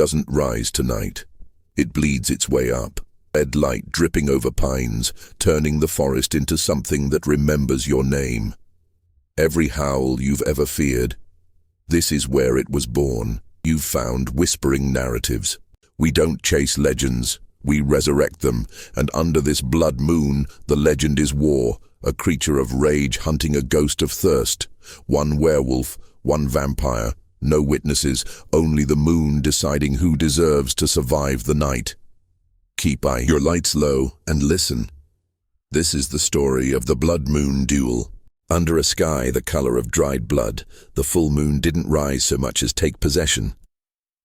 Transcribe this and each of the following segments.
doesn't rise tonight. It bleeds its way up, red light dripping over pines, turning the forest into something that remembers your name. Every howl you've ever feared, this is where it was born. You've found whispering narratives. We don't chase legends, we resurrect them, and under this blood moon, the legend is war, a creature of rage hunting a ghost of thirst. One werewolf, one vampire, no witnesses, only the moon deciding who deserves to survive the night. Keep your lights low and listen. This is the story of the blood moon duel. Under a sky the color of dried blood, the full moon didn't rise so much as take possession.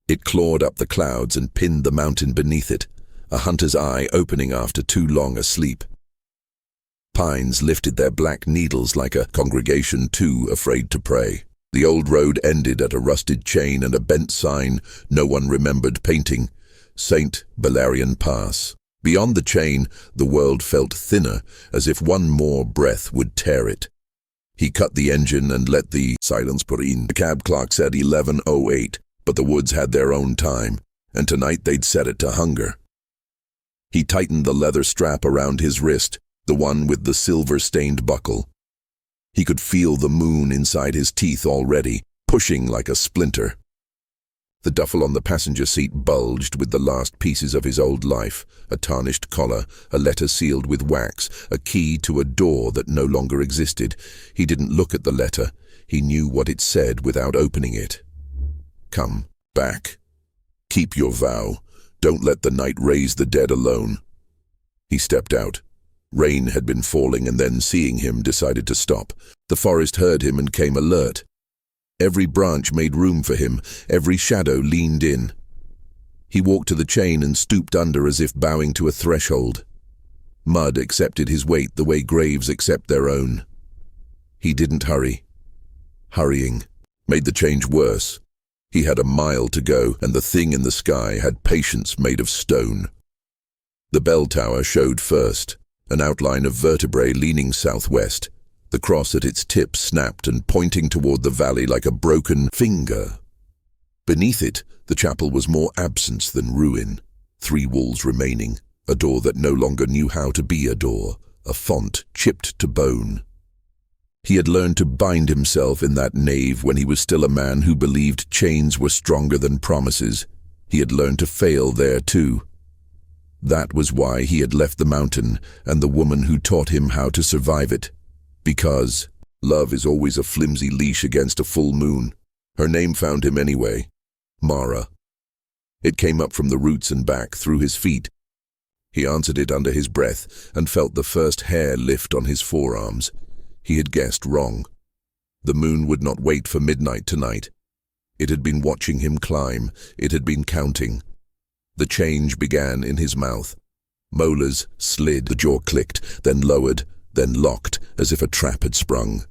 It clawed up the clouds and pinned the mountain beneath it, a hunter's eye opening after too long a sleep. Pines lifted their black needles like a congregation too afraid to pray. The old road ended at a rusted chain and a bent sign no one remembered painting, St. Belerian Pass. Beyond the chain, the world felt thinner, as if one more breath would tear it. He cut the engine and let the silence put in. The cab clock said 11:08, but the woods had their own time, and tonight they'd set it to hunger. He tightened the leather strap around his wrist, the one with the silver-stained buckle. He could feel the moon inside his teeth already, pushing like a splinter. The duffel on the passenger seat bulged with the last pieces of his old life, a tarnished collar, a letter sealed with wax, a key to a door that no longer existed. He didn't look at the letter. He knew what it said without opening it. Come back. Keep your vow. Don't let the night raise the dead alone. He stepped out. Rain had been falling, and then, seeing him, decided to stop. The forest heard him and came alert. Every branch made room for him, every shadow leaned in. He walked to the chain and stooped under as if bowing to a threshold. Mud accepted his weight the way graves accept their own. He didn't hurry. Hurrying made the change worse. He had a mile to go, and the thing in the sky had patience made of stone. The bell tower showed first, an outline of vertebrae leaning southwest. The cross at its tip snapped and pointing toward the valley like a broken finger. Beneath it, the chapel was more absence than ruin. 3 walls remaining, a door that no longer knew how to be a door, a font chipped to bone. He had learned to bind himself in that nave when he was still a man who believed chains were stronger than promises. He had learned to fail there too. That was why he had left the mountain and the woman who taught him how to survive it. Because love is always a flimsy leash against a full moon. Her name found him anyway. Mara. It came up from the roots and back through his feet. He answered it under his breath and felt the first hair lift on his forearms. He had guessed wrong. The moon would not wait for midnight tonight. It had been watching him climb. It had been counting. The change began in his mouth. Molars slid, the jaw clicked, then lowered, then locked as if a trap had sprung.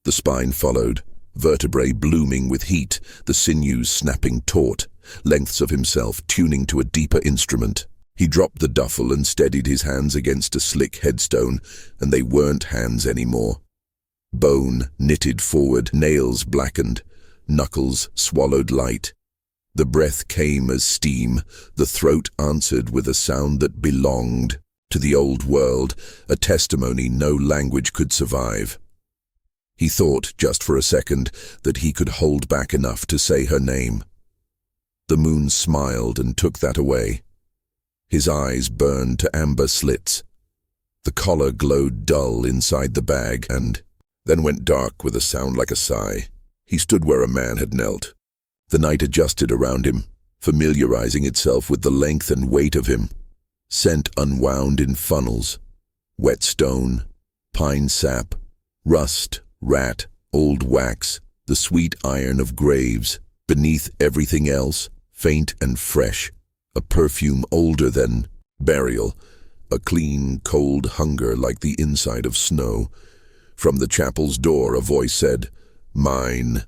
The spine followed, vertebrae blooming with heat, the sinews snapping taut, lengths of himself tuning to a deeper instrument. He dropped the duffel and steadied his hands against a slick headstone, and they weren't hands anymore. Bone knitted forward, nails blackened, knuckles swallowed light. The breath came as steam, the throat answered with a sound that belonged to the old world, a testimony no language could survive. He thought, just for a second, that he could hold back enough to say her name. The moon smiled and took that away. His eyes burned to amber slits. The collar glowed dull inside the bag and then went dark with a sound like a sigh. He stood where a man had knelt. The night adjusted around him, familiarizing itself with the length and weight of him. Scent unwound in funnels. Wet stone, pine sap, rust, rat, old wax, the sweet iron of graves. Beneath everything else, faint and fresh, a perfume older than burial, a clean, cold hunger like the inside of snow. From the chapel's door a voice said, "Mine."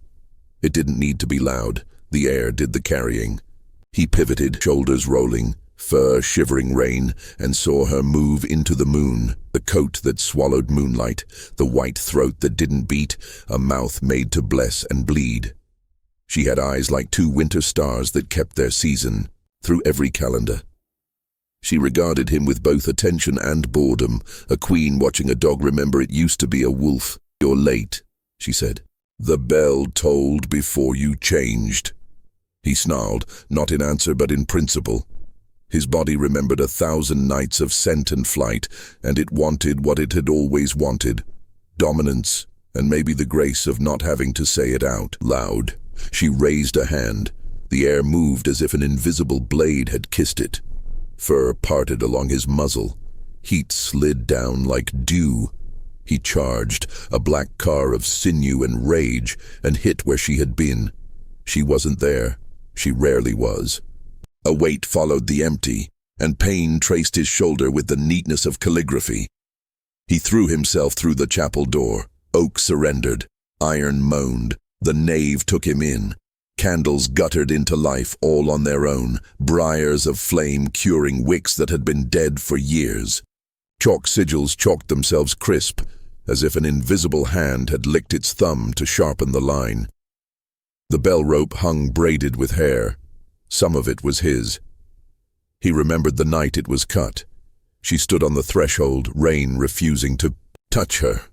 It didn't need to be loud. The air did the carrying. He pivoted, shoulders rolling, fur shivering rain, and saw her move into the moon, the coat that swallowed moonlight, the white throat that didn't beat, a mouth made to bless and bleed. She had eyes like two winter stars that kept their season through every calendar. She regarded him with both attention and boredom, a queen watching a dog remember it used to be a wolf. "You're late," she said. "The bell tolled before you changed." He snarled, not in answer but in principle. His body remembered 1,000 nights of scent and flight, and it wanted what it had always wanted: dominance, and maybe the grace of not having to say it out loud. She raised a hand. The air moved as if an invisible blade had kissed it. Fur parted along his muzzle. Heat slid down like dew. He charged, a black car of sinew and rage, and hit where she had been. She wasn't there. She rarely was. A weight followed the empty, and pain traced his shoulder with the neatness of calligraphy. He threw himself through the chapel door. Oak surrendered. Iron moaned. The nave took him in. Candles guttered into life all on their own, briars of flame curing wicks that had been dead for years. Chalk sigils chalked themselves crisp, as if an invisible hand had licked its thumb to sharpen the line. The bell rope hung braided with hair. Some of it was his. He remembered the night it was cut. She stood on the threshold, rain refusing to touch her.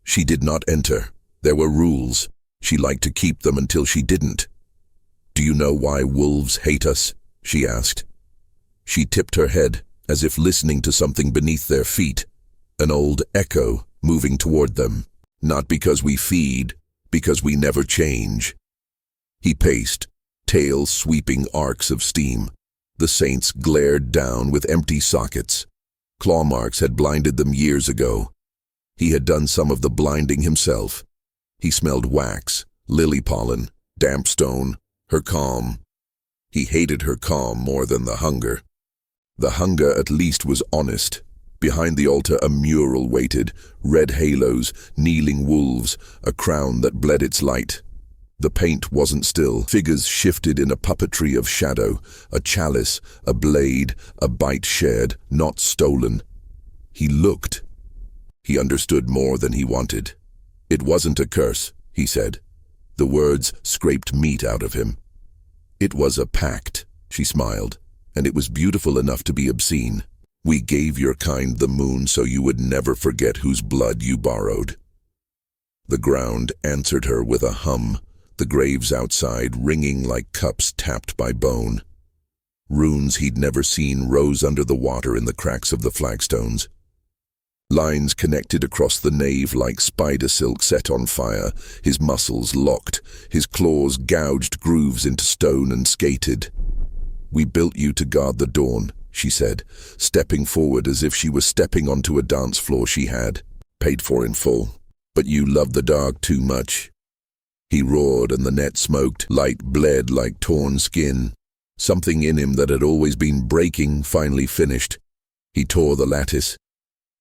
She did not enter. There were rules. She liked to keep them until she didn't. "Do you know why wolves hate us?" she asked. She tipped her head, as if listening to something beneath their feet, an old echo moving toward them. "Not because we feed, because we never change." He paced, tail sweeping arcs of steam. The saints glared down with empty sockets. Claw marks had blinded them years ago. He had done some of the blinding himself. He smelled wax, lily pollen, damp stone, her calm. He hated her calm more than the hunger. The hunger at least was honest. Behind the altar a mural waited, red halos, kneeling wolves, a crown that bled its light. The paint wasn't still. Figures shifted in a puppetry of shadow, a chalice, a blade, a bite shared, not stolen. He looked. He understood more than he wanted. "It wasn't a curse," he said. The words scraped meat out of him. "It was a pact," she smiled, "and it was beautiful enough to be obscene. We gave your kind the moon so you would never forget whose blood you borrowed." The ground answered her with a hum, the graves outside ringing like cups tapped by bone. Runes he'd never seen rose under the water in the cracks of the flagstones. Lines connected across the nave like spider silk set on fire, his muscles locked, his claws gouged grooves into stone and skated. "We built you to guard the dawn," she said, stepping forward as if she was stepping onto a dance floor she had, paid for in full. "But you loved the dark too much." He roared and the net smoked, light bled like torn skin. Something in him that had always been breaking finally finished. He tore the lattice.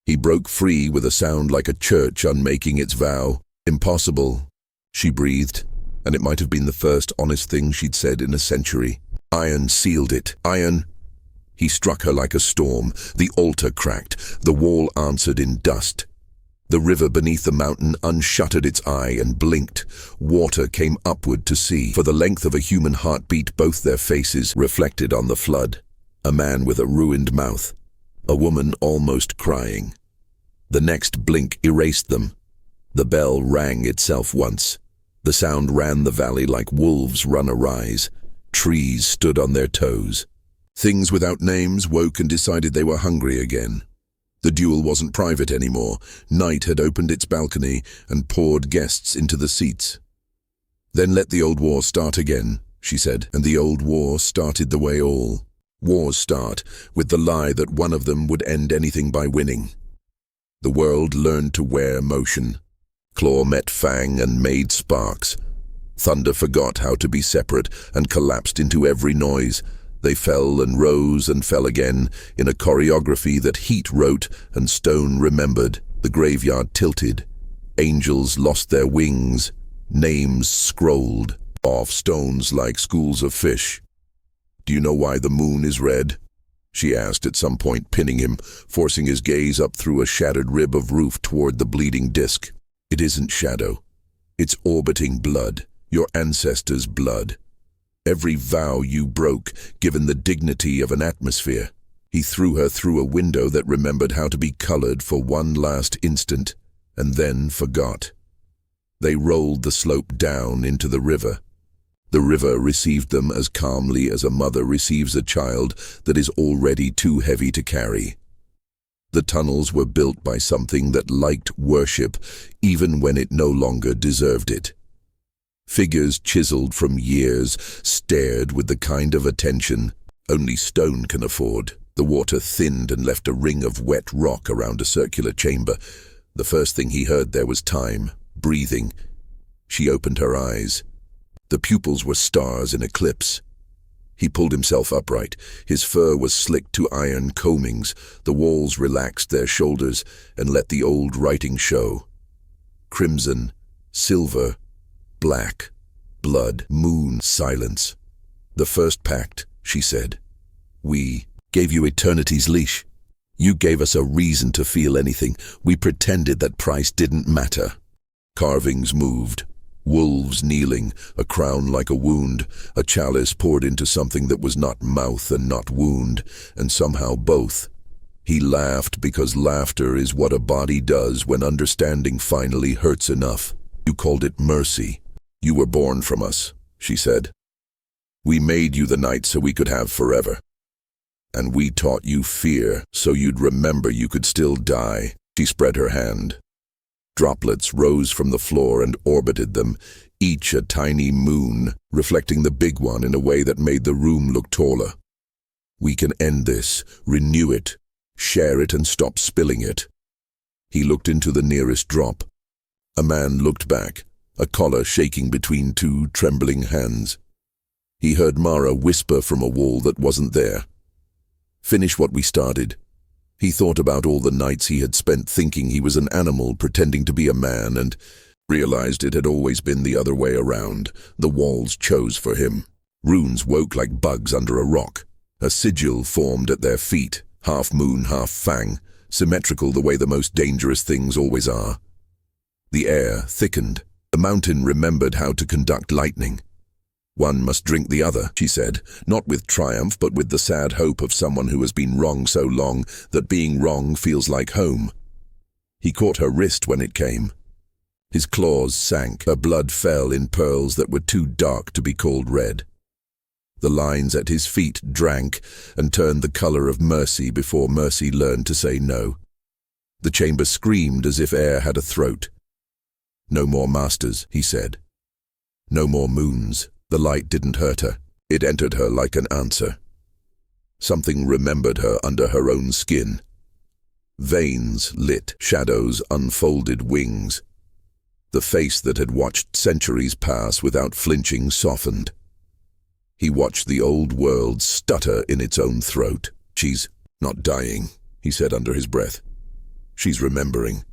He broke free with a sound like a church unmaking its vow. "Impossible," she breathed, and it might have been the first honest thing she'd said in a century. "Iron sealed it. Iron." He struck her like a storm. The altar cracked. The wall answered in dust. The river beneath the mountain unshuttered its eye and blinked. Water came upward to see. For the length of a human heartbeat, both their faces reflected on the flood. A man with a ruined mouth. A woman almost crying. The next blink erased them. The bell rang itself once. The sound ran the valley like wolves run a rise. Trees stood on their toes. Things without names woke and decided they were hungry again. The duel wasn't private anymore. Night had opened its balcony and poured guests into the seats. "Then let the old war start again," she said, and the old war started the way all wars start, with the lie that one of them would end anything by winning. The world learned to wear motion. Claw met fang and made sparks. Thunder forgot how to be separate and collapsed into every noise. They fell and rose and fell again, in a choreography that heat wrote and stone remembered. The graveyard tilted. Angels lost their wings. Names scrolled off stones like schools of fish. "Do you know why the moon is red?" she asked at some point, pinning him, forcing his gaze up through a shattered rib of roof toward the bleeding disk. "It isn't shadow. It's orbiting blood. your ancestors' blood. Every vow you broke, given the dignity of an atmosphere. He threw her through a window that remembered how to be colored for one last instant, and then forgot. They rolled the slope down into the river. The river received them as calmly as a mother receives a child that is already too heavy to carry. The tunnels were built by something that liked worship, even when it no longer deserved it. Figures chiseled from years stared with the kind of attention only stone can afford. The water thinned and left a ring of wet rock around a circular chamber. The first thing he heard there was time, breathing. She opened her eyes. The pupils were stars in eclipse. He pulled himself upright. His fur was slicked to iron combings. The walls relaxed their shoulders and let the old writing show. Crimson, silver, black, blood, moon, silence. The first pact, she said. We gave you eternity's leash. You gave us a reason to feel anything. We pretended that price didn't matter. Carvings moved. Wolves kneeling, a crown like a wound, a chalice poured into something that was not mouth and not wound, and somehow both. He laughed because laughter is what a body does when understanding finally hurts enough. You called it mercy. You were born from us, she said. We made you the night so we could have forever. And we taught you fear so you'd remember you could still die. She spread her hand. Droplets rose from the floor and orbited them, each a tiny moon, reflecting the big one in a way that made the room look taller. We can end this, renew it, share it and stop spilling it. He looked into the nearest drop. A man looked back, a collar shaking between two trembling hands. He heard Mara whisper from a wall that wasn't there. Finish what we started. He thought about all the nights he had spent thinking he was an animal pretending to be a man and realized it had always been the other way around. The walls chose for him. Runes woke like bugs under a rock. A sigil formed at their feet, half moon, half fang, symmetrical the way the most dangerous things always are. The air thickened. The mountain remembered how to conduct lightning. One must drink the other, she said, not with triumph but with the sad hope of someone who has been wrong so long that being wrong feels like home. He caught her wrist when it came. His claws sank, her blood fell in pearls that were too dark to be called red. The lines at his feet drank and turned the color of mercy before mercy learned to say no. The chamber screamed as if air had a throat. No more masters, he said. No more moons. The light didn't hurt her. It entered her like an answer. Something remembered her under her own skin. Veins lit, shadows unfolded wings. The face that had watched centuries pass without flinching softened. He watched the old world stutter in its own throat. She's not dying, he said under his breath. She's remembering.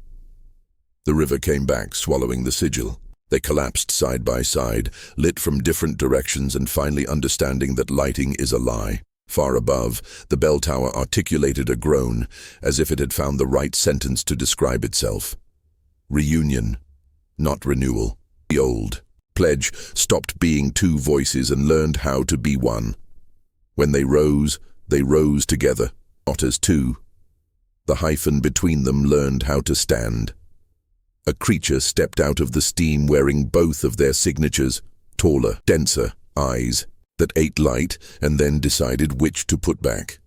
The river came back, swallowing the sigil. They collapsed side by side, lit from different directions and finally understanding that lighting is a lie. Far above, the bell tower articulated a groan, as if it had found the right sentence to describe itself. Reunion, not renewal. The old pledge stopped being two voices and learned how to be one. When they rose together, not as two. The hyphen between them learned how to stand. A creature stepped out of the steam wearing both of their signatures, taller, denser, eyes that ate light and then decided which to put back.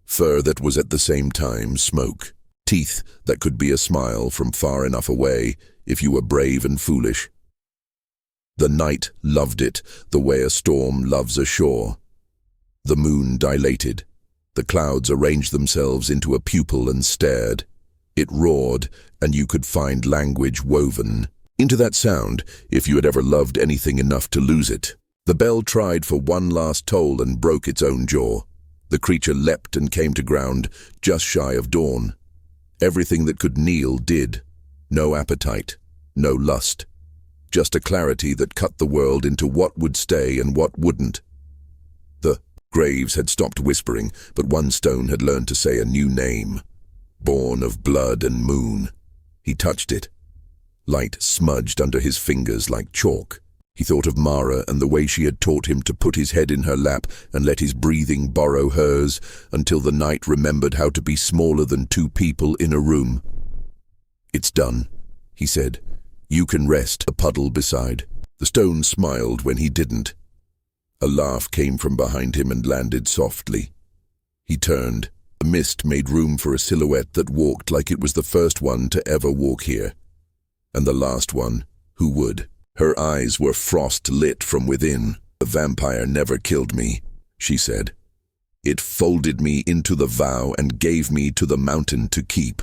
Fur that was at the same time smoke. Teeth that could be a smile from far enough away if you were brave and foolish. The night loved it the way a storm loves a shore. The moon dilated. The clouds arranged themselves into a pupil and stared. It roared, and you could find language woven into that sound if you had ever loved anything enough to lose it. The bell tried for one last toll and broke its own jaw. The creature leapt and came to ground, just shy of dawn. Everything that could kneel did. No appetite, no lust. Just a clarity that cut the world into what would stay and what wouldn't. The graves had stopped whispering, but one stone had learned to say a new name. Born of blood and moon. He touched it. Light smudged under his fingers like chalk. He thought of Mara and the way she had taught him to put his head in her lap and let his breathing borrow hers, until the night remembered how to be smaller than two people in a room. "It's done," he said. "You can rest." A puddle beside. The stone smiled when he didn't. A laugh came from behind him and landed softly. He turned. The mist made room for a silhouette that walked like it was the first one to ever walk here. And the last one, who would. Her eyes were frost-lit from within. "The vampire never killed me," she said. "It folded me into the vow and gave me to the mountain to keep."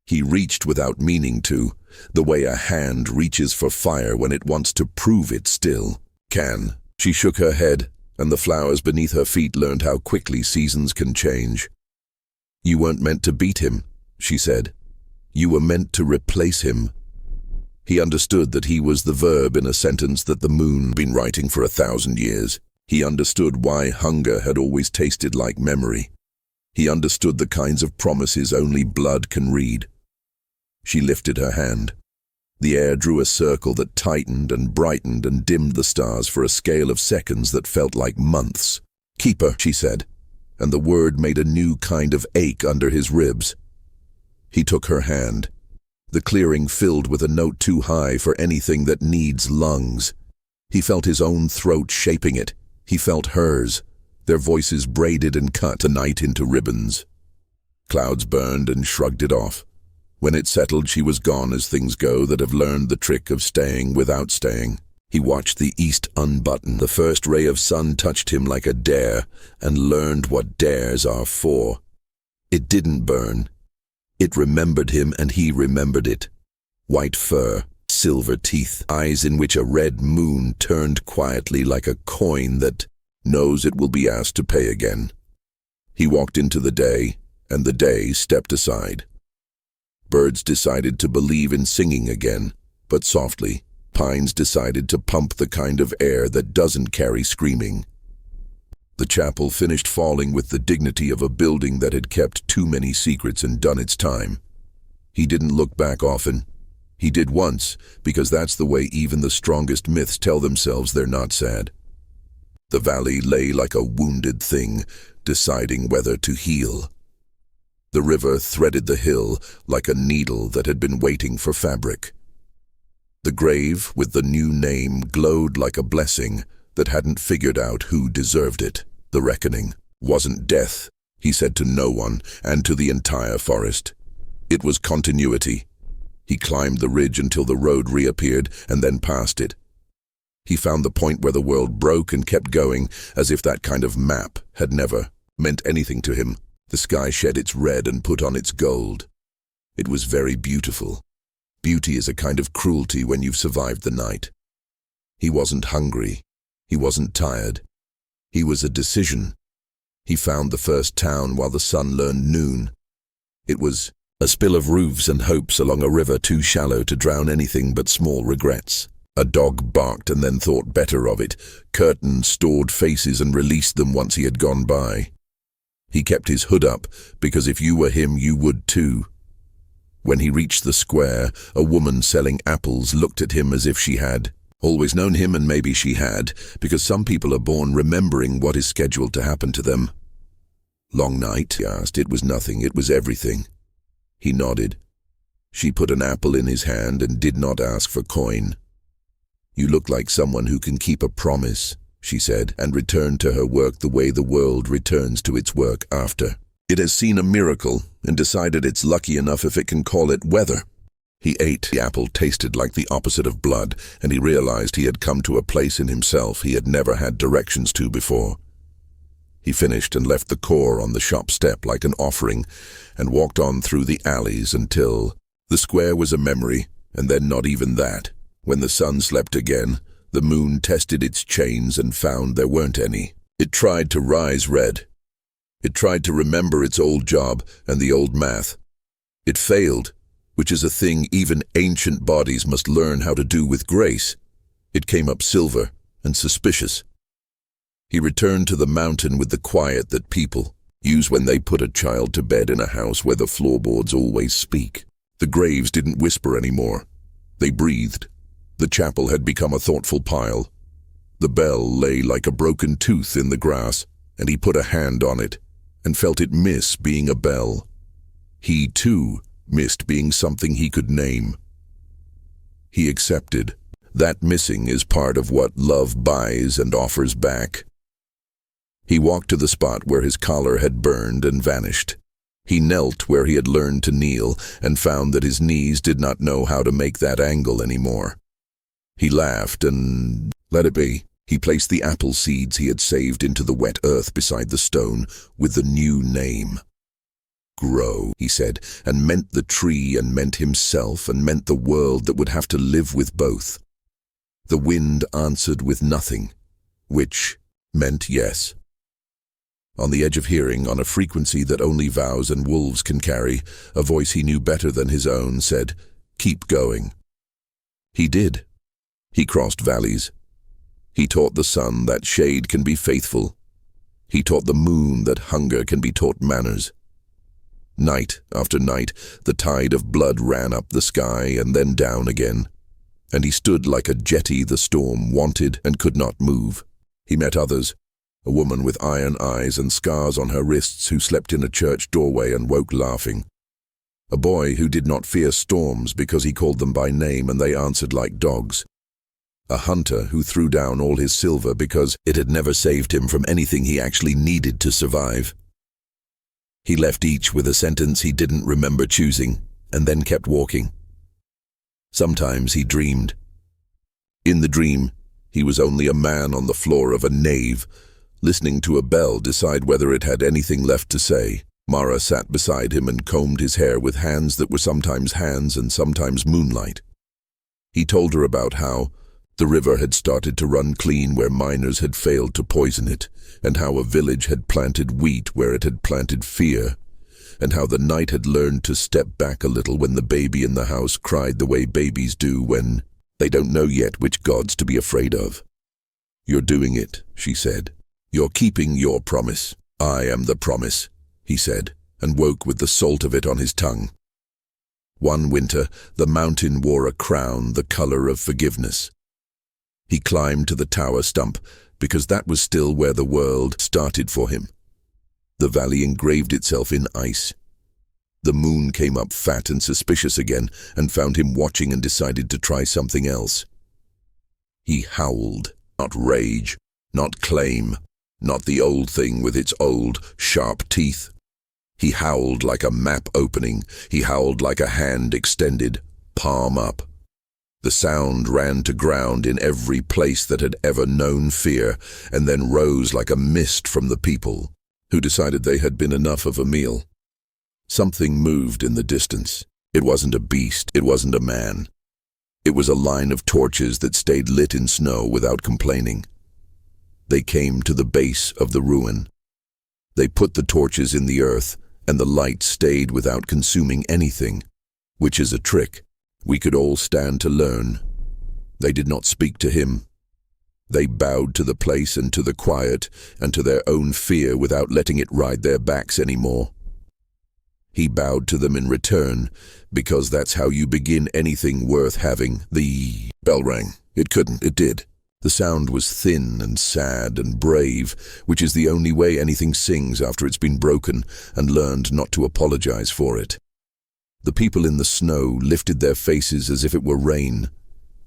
He reached without meaning to, the way a hand reaches for fire when it wants to prove it still can. She shook her head, and the flowers beneath her feet learned how quickly seasons can change. "You weren't meant to beat him," she said. "You were meant to replace him." He understood that he was the verb in a sentence that the moon had been writing for 1,000 years. He understood why hunger had always tasted like memory. He understood the kinds of promises only blood can read. She lifted her hand. The air drew a circle that tightened and brightened and dimmed the stars for a scale of seconds that felt like months. "Keeper," she said, and the word made a new kind of ache under his ribs. He took her hand. The clearing filled with a note too high for anything that needs lungs. He felt his own throat shaping it. He felt hers, their voices braided and cut the night into ribbons. Clouds burned and shrugged it off. When it settled, she was gone as things go that have learned the trick of staying without staying. He watched the east unbutton. The first ray of sun touched him like a dare, and learned what dares are for. It didn't burn. It remembered him, and he remembered it. White fur, silver teeth, eyes in which a red moon turned quietly like a coin that knows it will be asked to pay again. He walked into the day, and the day stepped aside. Birds decided to believe in singing again, but softly. Pines decided to pump the kind of air that doesn't carry screaming. The chapel finished falling with the dignity of a building that had kept too many secrets and done its time. He didn't look back often. He did once, because that's the way even the strongest myths tell themselves they're not sad. The valley lay like a wounded thing, deciding whether to heal. The river threaded the hill like a needle that had been waiting for fabric. The grave, with the new name, glowed like a blessing that hadn't figured out who deserved it. The reckoning wasn't death, he said to no one, and to the entire forest. It was continuity. He climbed the ridge until the road reappeared, and then passed it. He found the point where the world broke and kept going, as if that kind of map had never meant anything to him. The sky shed its red and put on its gold. It was very beautiful. Beauty is a kind of cruelty when you've survived the night. He wasn't hungry. He wasn't tired. He was a decision. He found the first town while the sun learned noon. It was a spill of roofs and hopes along a river too shallow to drown anything but small regrets. A dog barked and then thought better of it. Curtains stored faces and released them once he had gone by. He kept his hood up, because if you were him, you would too. When he reached the square, a woman selling apples looked at him as if she had always known him, and maybe she had, because some people are born remembering what is scheduled to happen to them. "Long night?" he asked. "It was nothing. It was everything." He nodded. She put an apple in his hand and did not ask for coin. "You look like someone who can keep a promise," she said, and returned to her work the way the world returns to its work after. It has seen a miracle and decided it's lucky enough if it can call it weather. He ate. The apple tasted like the opposite of blood, and he realized he had come to a place in himself he had never had directions to before. He finished and left the core on the shop step like an offering, and walked on through the alleys until the square was a memory, and then not even that. When the sun slept again, the moon tested its chains and found there weren't any. It tried to rise red. It tried to remember its old job and the old math. It failed, which is a thing even ancient bodies must learn how to do with grace. It came up silver and suspicious. He returned to the mountain with the quiet that people use when they put a child to bed in a house where the floorboards always speak. The graves didn't whisper anymore. They breathed. The chapel had become a thoughtful pile. The bell lay like a broken tooth in the grass, and he put a hand on it and felt it miss being a bell. He, too, missed being something he could name. He accepted. That missing is part of what love buys and offers back. He walked to the spot where his collar had burned and vanished. He knelt where he had learned to kneel and found that his knees did not know how to make that angle anymore. He laughed and let it be. He placed the apple seeds he had saved into the wet earth beside the stone with the new name. Grow, he said, and meant the tree and meant himself and meant the world that would have to live with both. The wind answered with nothing, which meant yes. On the edge of hearing, on a frequency that only vows and wolves can carry, a voice he knew better than his own said, "Keep going." He did. He crossed valleys. He taught the sun that shade can be faithful. He taught the moon that hunger can be taught manners. Night after night, the tide of blood ran up the sky and then down again, and he stood like a jetty the storm wanted and could not move. He met others, a woman with iron eyes and scars on her wrists who slept in a church doorway and woke laughing. A boy who did not fear storms because he called them by name and they answered like dogs. A hunter who threw down all his silver because it had never saved him from anything he actually needed to survive. He left each with a sentence he didn't remember choosing, and then kept walking. Sometimes he dreamed. In the dream, he was only a man on the floor of a nave, listening to a bell decide whether it had anything left to say. Mara sat beside him and combed his hair with hands that were sometimes hands and sometimes moonlight. He told her about how the river had started to run clean where miners had failed to poison it, and how a village had planted wheat where it had planted fear, and how the night had learned to step back a little when the baby in the house cried the way babies do when they don't know yet which gods to be afraid of. "You're doing it," she said. "You're keeping your promise. I am the promise," he said, and woke with the salt of it on his tongue. One winter, the mountain wore a crown the color of forgiveness. He climbed to the tower stump, because that was still where the world started for him. The valley engraved itself in ice. The moon came up fat and suspicious again, and found him watching and decided to try something else. He howled, not rage, not claim, not the old thing with its old, sharp teeth. He howled like a map opening. He howled like a hand extended, palm up. The sound ran to ground in every place that had ever known fear, and then rose like a mist from the people, who decided they had been enough of a meal. Something moved in the distance. It wasn't a beast, it wasn't a man. It was a line of torches that stayed lit in snow without complaining. They came to the base of the ruin. They put the torches in the earth, and the light stayed without consuming anything, which is a trick we could all stand to learn. They did not speak to him. They bowed to the place and to the quiet and to their own fear without letting it ride their backs anymore. He bowed to them in return, because that's how you begin anything worth having. The bell rang. It couldn't. It did. The sound was thin and sad and brave, which is the only way anything sings after it's been broken and learned not to apologize for it. The people in the snow lifted their faces as if it were rain.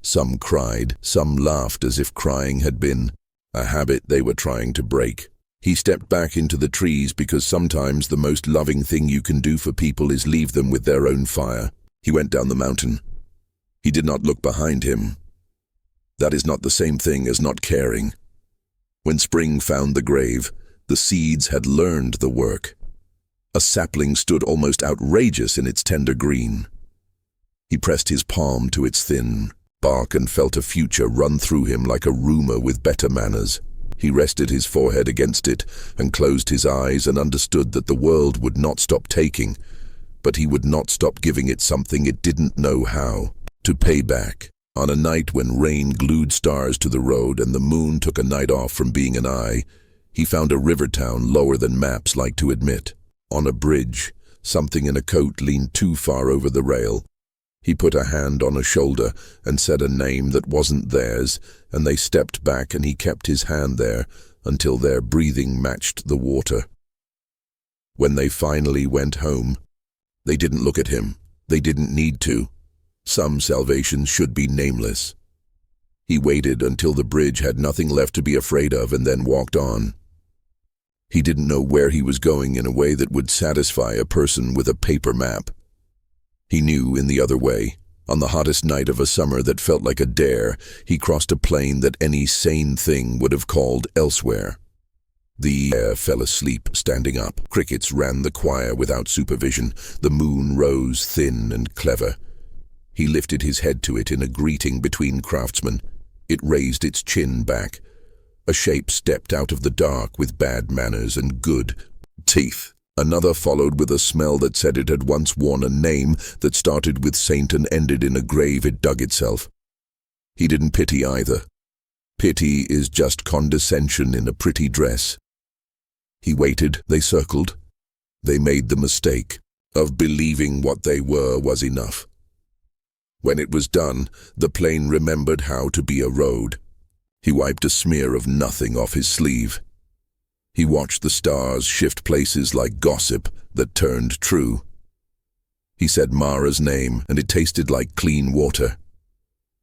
Some cried, some laughed as if crying had been a habit they were trying to break. He stepped back into the trees because sometimes the most loving thing you can do for people is leave them with their own fire. He went down the mountain. He did not look behind him. That is not the same thing as not caring. When spring found the grave, the seeds had learned the work. A sapling stood almost outrageous in its tender green. He pressed his palm to its thin bark and felt a future run through him like a rumor with better manners. He rested his forehead against it and closed his eyes and understood that the world would not stop taking, but he would not stop giving it something it didn't know how to pay back. On a night when rain glued stars to the road and the moon took a night off from being an eye, he found a river town lower than maps like to admit. On a bridge, something in a coat leaned too far over the rail. He put a hand on a shoulder and said a name that wasn't theirs, and they stepped back and he kept his hand there until their breathing matched the water. When they finally went home, they didn't look at him. They didn't need to. Some salvations should be nameless. He waited until the bridge had nothing left to be afraid of and then walked on. He didn't know where he was going in a way that would satisfy a person with a paper map. He knew in the other way. On the hottest night of a summer that felt like a dare, he crossed a plain that any sane thing would have called elsewhere. The air fell asleep, standing up. Crickets ran the choir without supervision. The moon rose thin and clever. He lifted his head to it in a greeting between craftsmen. It raised its chin back. A shape stepped out of the dark with bad manners and good teeth. Another followed with a smell that said it had once worn a name that started with saint and ended in a grave it dug itself. He didn't pity either. Pity is just condescension in a pretty dress. He waited, they circled. They made the mistake of believing what they were was enough. When it was done, the plain remembered how to be a road. He wiped a smear of nothing off his sleeve. He watched the stars shift places like gossip that turned true. He said Mara's name, and it tasted like clean water.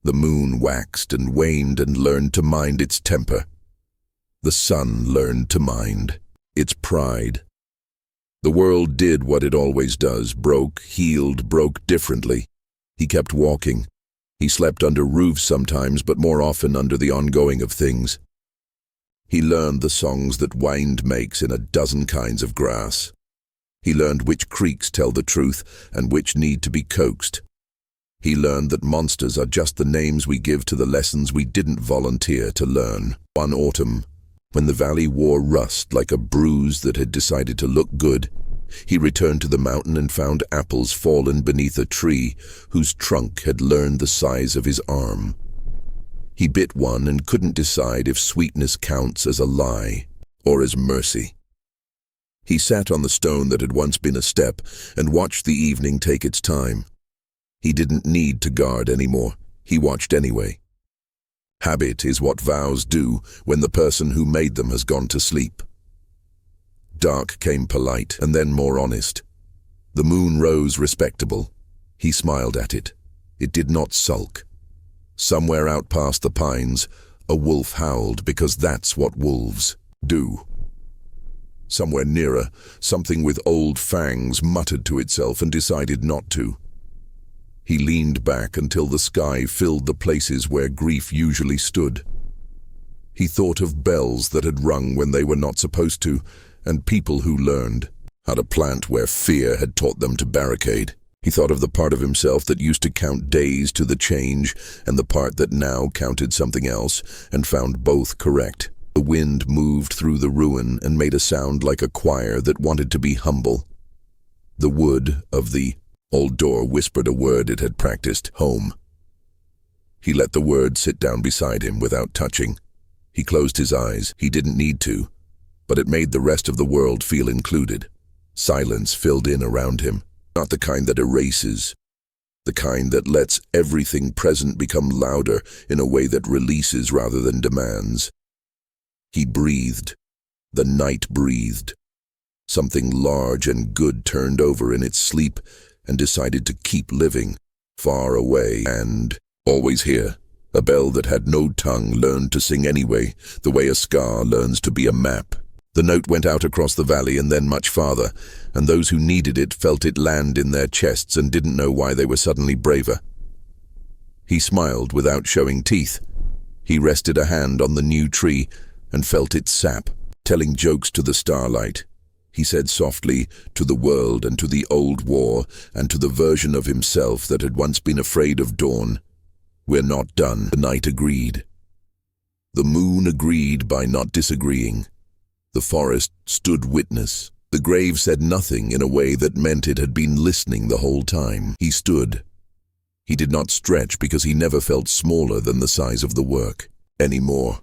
The moon waxed and waned and learned to mind its temper. The sun learned to mind its pride. The world did what it always does, broke, healed, broke differently. He kept walking. He slept under roofs sometimes, but more often under the ongoing of things. He learned the songs that wind makes in a dozen kinds of grass. He learned which creeks tell the truth and which need to be coaxed. He learned that monsters are just the names we give to the lessons we didn't volunteer to learn. One autumn, when the valley wore rust like a bruise that had decided to look good, he returned to the mountain and found apples fallen beneath a tree whose trunk had learned the size of his arm. He bit one and couldn't decide if sweetness counts as a lie or as mercy. He sat on the stone that had once been a step and watched the evening take its time. He didn't need to guard anymore. He watched anyway. Habit is what vows do when the person who made them has gone to sleep. Dark came polite and then more honest. The moon rose respectable. He smiled at it. It did not sulk. Somewhere out past the pines, a wolf howled because that's what wolves do. Somewhere nearer, something with old fangs muttered to itself and decided not to. He leaned back until the sky filled the places where grief usually stood. He thought of bells that had rung when they were not supposed to, and people who learned how to plant where fear had taught them to barricade. He thought of the part of himself that used to count days to the change and the part that now counted something else, and found both correct. The wind moved through the ruin and made a sound like a choir that wanted to be humble. The wood of the old door whispered a word it had practiced, home. He let the word sit down beside him without touching. He closed his eyes. He didn't need to, but it made the rest of the world feel included. Silence filled in around him, not the kind that erases, the kind that lets everything present become louder in a way that releases rather than demands. He breathed. The night breathed. Something large and good turned over in its sleep and decided to keep living, far away and always here. A bell that had no tongue learned to sing anyway, the way a scar learns to be a map. The note went out across the valley and then much farther, and those who needed it felt it land in their chests and didn't know why they were suddenly braver. He smiled without showing teeth. He rested a hand on the new tree and felt its sap, telling jokes to the starlight. He said softly, to the world and to the old war and to the version of himself that had once been afraid of dawn, "We're not done." The night agreed. The moon agreed by not disagreeing. The forest stood witness. The grave said nothing in a way that meant it had been listening the whole time. He stood. He did not stretch because he never felt smaller than the size of the work anymore.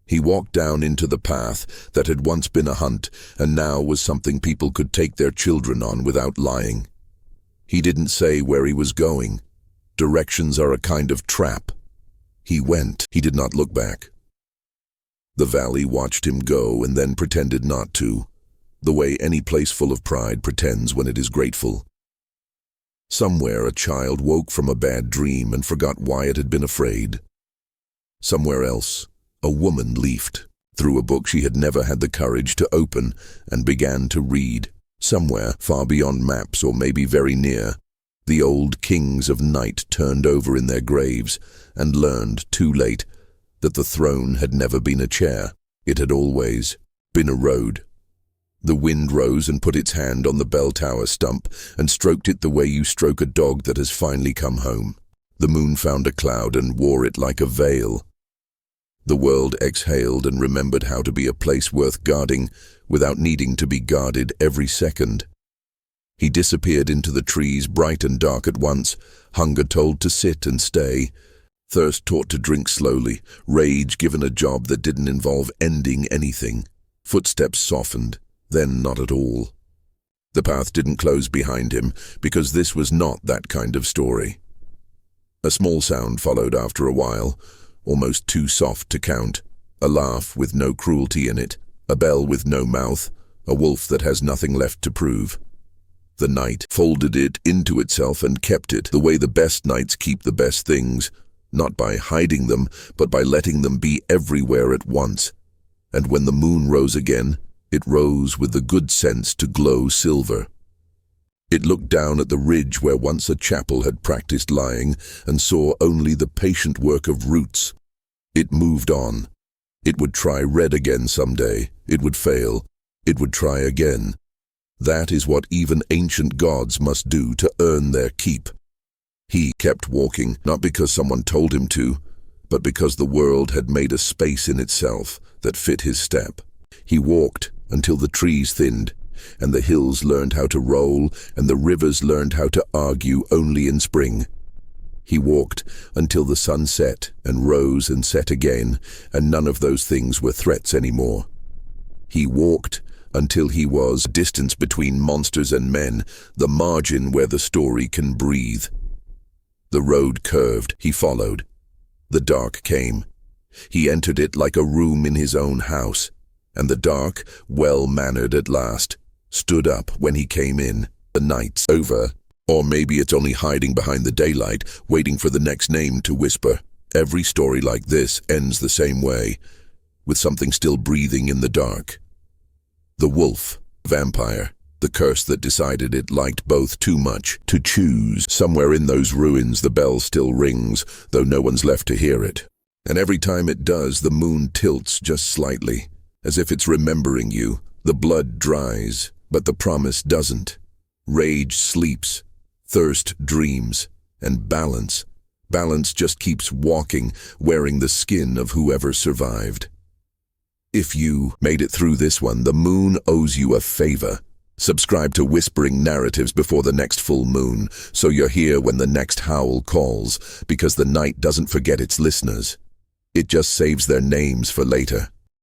He walked down into the path that had once been a hunt and now was something people could take their children on without lying. He didn't say where he was going. Directions are a kind of trap. He went. He did not look back. The valley watched him go and then pretended not to, the way any place full of pride pretends when it is grateful. Somewhere a child woke from a bad dream and forgot why it had been afraid. Somewhere else, a woman leafed through a book she had never had the courage to open and began to read. Somewhere, far beyond maps or maybe very near, the old kings of night turned over in their graves and learned, too late, that the throne had never been a chair. It had always been a road. The wind rose and put its hand on the bell tower stump and stroked it the way you stroke a dog that has finally come home. The moon found a cloud and wore it like a veil. The world exhaled and remembered how to be a place worth guarding without needing to be guarded every second. He disappeared into the trees, bright and dark at once, hunger told to sit and stay, thirst taught to drink slowly, rage given a job that didn't involve ending anything. Footsteps softened, then not at all. The path didn't close behind him, because this was not that kind of story. A small sound followed after a while, almost too soft to count, a laugh with no cruelty in it, a bell with no mouth, a wolf that has nothing left to prove. The night folded it into itself and kept it the way the best nights keep the best things, not by hiding them, but by letting them be everywhere at once. And when the moon rose again, it rose with the good sense to glow silver. It looked down at the ridge where once a chapel had practiced lying and saw only the patient work of roots. It moved on. It would try red again someday. It would fail. It would try again. That is what even ancient gods must do to earn their keep. He kept walking, not because someone told him to, but because the world had made a space in itself that fit his step. He walked until the trees thinned, and the hills learned how to roll, and the rivers learned how to argue only in spring. He walked until the sun set and rose and set again, and none of those things were threats anymore. He walked until he was distance between monsters and men, the margin where the story can breathe. The road curved. He followed. The dark came. He entered it like a room in his own house, and the dark, well-mannered at last, stood up when he came in. The night's over, or maybe it's only hiding behind the daylight, waiting for the next name to whisper. Every story like this ends the same way, with something still breathing in the dark. The wolf, vampire, the curse that decided it liked both too much to choose. Somewhere in those ruins the bell still rings, though no one's left to hear it. And every time it does, the moon tilts just slightly, as if it's remembering you. The blood dries, but the promise doesn't. Rage sleeps, thirst dreams, and balance just keeps walking, wearing the skin of whoever survived. If you made it through this one, the moon owes you a favor. Subscribe to Whispering Narratives before the next full moon, so you're here when the next howl calls, because the night doesn't forget its listeners. It just saves their names for later.